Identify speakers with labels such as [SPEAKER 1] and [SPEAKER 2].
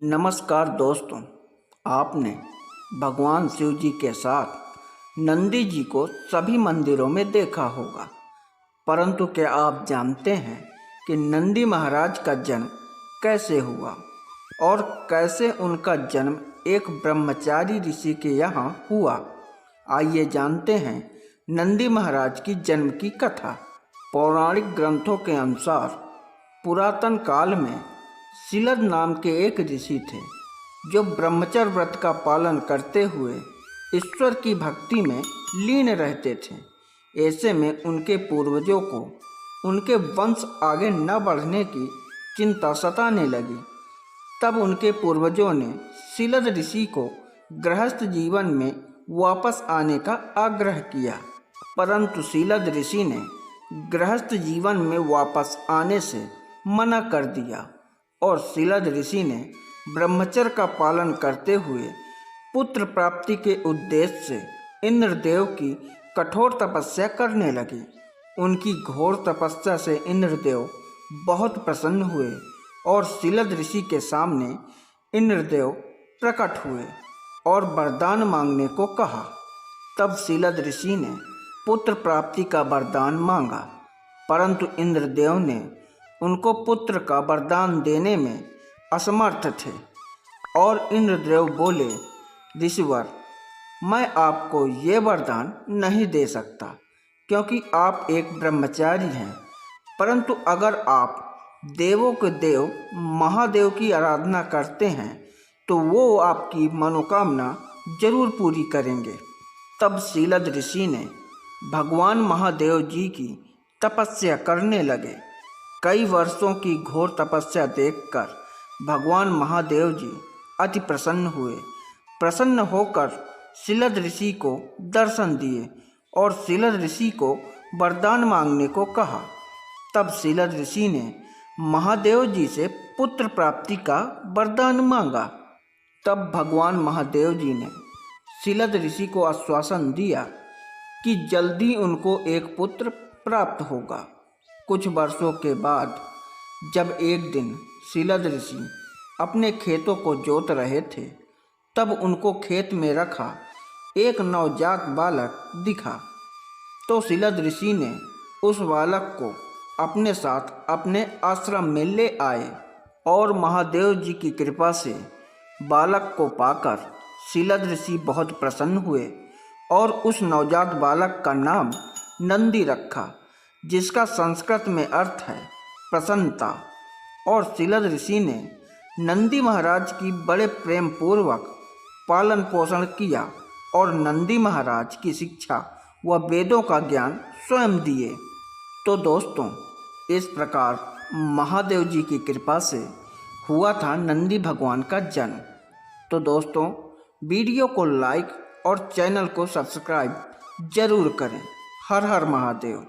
[SPEAKER 1] नमस्कार दोस्तों, आपने भगवान शिव जी के साथ नंदी जी को सभी मंदिरों में देखा होगा, परंतु क्या आप जानते हैं कि नंदी महाराज का जन्म कैसे हुआ और कैसे उनका जन्म एक ब्रह्मचारी ऋषि के यहाँ हुआ? आइए जानते हैं नंदी महाराज की जन्म की कथा। पौराणिक ग्रंथों के अनुसार पुरातन काल में शिलद नाम के एक ऋषि थे जो ब्रह्मचर्य व्रत का पालन करते हुए ईश्वर की भक्ति में लीन रहते थे। ऐसे में उनके पूर्वजों को उनके वंश आगे न बढ़ने की चिंता सताने लगी। तब उनके पूर्वजों ने शिलद ऋषि को गृहस्थ जीवन में वापस आने का आग्रह किया, परंतु शिलद ऋषि ने गृहस्थ जीवन में वापस आने से मना कर दिया और शिलद ऋषि ने ब्रह्मचर्य का पालन करते हुए पुत्र प्राप्ति के उद्देश्य से इंद्रदेव की कठोर तपस्या करने लगे। उनकी घोर तपस्या से इंद्रदेव बहुत प्रसन्न हुए और शिलद ऋषि के सामने इंद्रदेव प्रकट हुए और वरदान मांगने को कहा। तब शिलद ऋषि ने पुत्र प्राप्ति का वरदान मांगा, परंतु इंद्रदेव ने उनको पुत्र का वरदान देने में असमर्थ थे और इंद्रदेव बोले, ऋषिवर, मैं आपको ये वरदान नहीं दे सकता क्योंकि आप एक ब्रह्मचारी हैं, परंतु अगर आप देवों के देव महादेव की आराधना करते हैं तो वो आपकी मनोकामना जरूर पूरी करेंगे। तब शिलद ऋषि ने भगवान महादेव जी की तपस्या करने लगे। कई वर्षों की घोर तपस्या देखकर भगवान महादेव जी अति प्रसन्न हुए। प्रसन्न होकर शिलद ऋषि को दर्शन दिए और शिलद ऋषि को वरदान मांगने को कहा। तब शिलद ऋषि ने महादेव जी से पुत्र प्राप्ति का वरदान मांगा। तब भगवान महादेव जी ने शिलद ऋषि को आश्वासन दिया कि जल्दी उनको एक पुत्र प्राप्त होगा। कुछ वर्षों के बाद जब एक दिन शिलद ऋषि अपने खेतों को जोत रहे थे, तब उनको खेत में रखा एक नवजात बालक दिखा। तो शिलद ऋषि ने उस बालक को अपने साथ अपने आश्रम में ले आए और महादेव जी की कृपा से बालक को पाकर शिलद ऋषि बहुत प्रसन्न हुए और उस नवजात बालक का नाम नंदी रखा, जिसका संस्कृत में अर्थ है प्रसन्नता। और शिलद ऋषि ने नंदी महाराज की बड़े प्रेम पूर्वक पालन पोषण किया और नंदी महाराज की शिक्षा व वेदों का ज्ञान स्वयं दिए। तो दोस्तों, इस प्रकार महादेव जी की कृपा से हुआ था नंदी भगवान का जन्म। तो दोस्तों, वीडियो को लाइक और चैनल को सब्सक्राइब जरूर करें। हर हर महादेव।